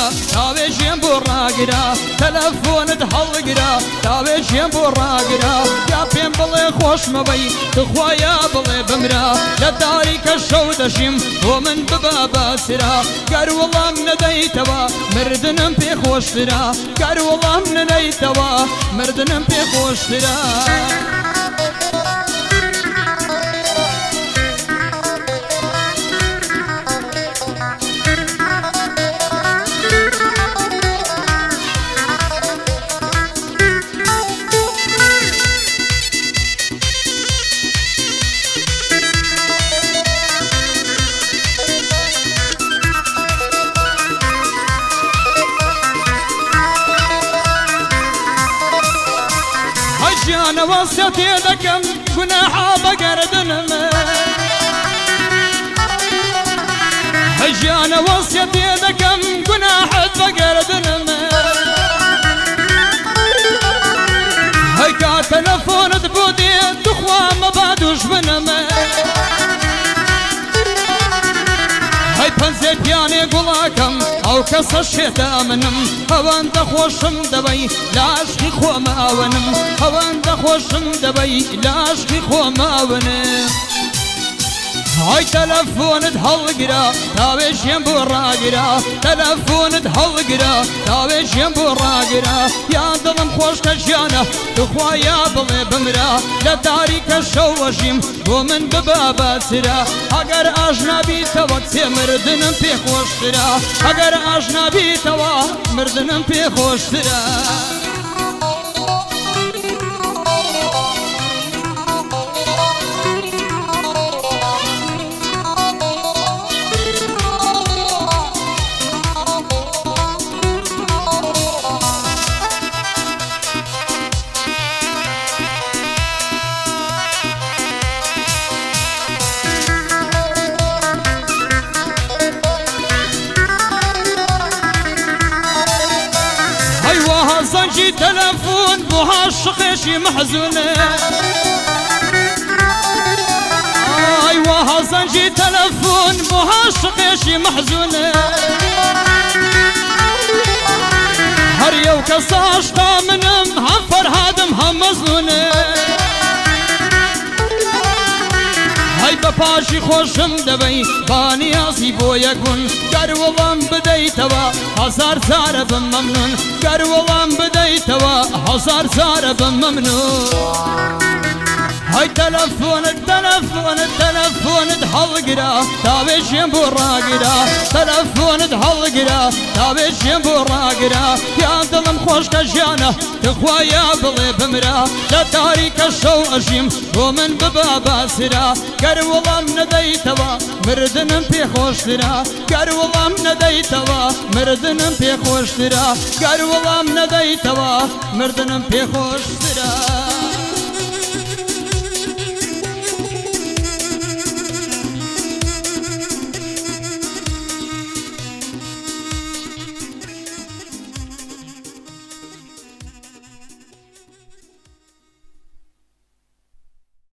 هەڵگرا تاوێژیان بۆ ڕاگرا تەلەفۆنت هەڵگرا تاوێژیان بۆ ڕاگرا یا پێم بڵێ خۆش مەبەی دخوایە بڵێ بمرا لە تاریکە شەو دەژیم بۆ من ببە بەسرا گەر وەڵام نەدەیتەوە مردنم پێ خۆشترا گەر وەڵام نەدەیتەوە مردنم پێ خۆشترا أنا وصيت يدكم جناحا بقردنم أنا وصيت يدكم جناحا بقردنم هيكا تلفون تبودي تخوى ما بعدوش بنم هاي پنزه پیانه گلاکم او کس شیطا منم هوان دخوشم دبی لاشقی خو ماونم هوان دخوشم دبی لاشقی خو ماونم هاي تلفونت هەڵگرا تاوێژیان بۆ ڕاگرا تەلەفۆنت هەڵگرا تاوێژیان بۆ ڕاگرا یا دڵم خۆشکە ژیانە دخوایە بڵێ بمرا لە تاریکە شەو وەژیم بۆ من ببە بەسرا ئەگەر ئاژنابیتەوە کچێ مردنم پێ خۆشترا ئەگەر ئاژنابیتەوە مردنم پێ خۆشترا زنجي تلفون بوها شقيشي محزونة أيوة زنجي تلفون بوها شقيشي محزونة هر يو كساش منم هم فرهادم هم مزنونة هاي بپاشی خوشم دبی بانیازی بو یکون گر ولام بدیتوا هزار زار بم ممنون گر ولام بدیتوا هزار زار بم ممنون هاي تلفونت هەڵگرا تاوێژیان بۆ ڕاگرا تەلەفۆنت هەڵگرا تاوێژیان بۆ ڕاگرا یا دڵم خۆشکە ژیانە دخوایە بڵێ بمرا لە تاریکە شەو ئەژیم بۆ من ببە بەسرا گەر وەڵام نەدەیتەوە مردنم پێ خۆشترا گەر وەڵام نەدەیتەوە مردنم پێ خۆشترا گەر وەڵام نەدەیتەوە مردنم پێ خۆشترا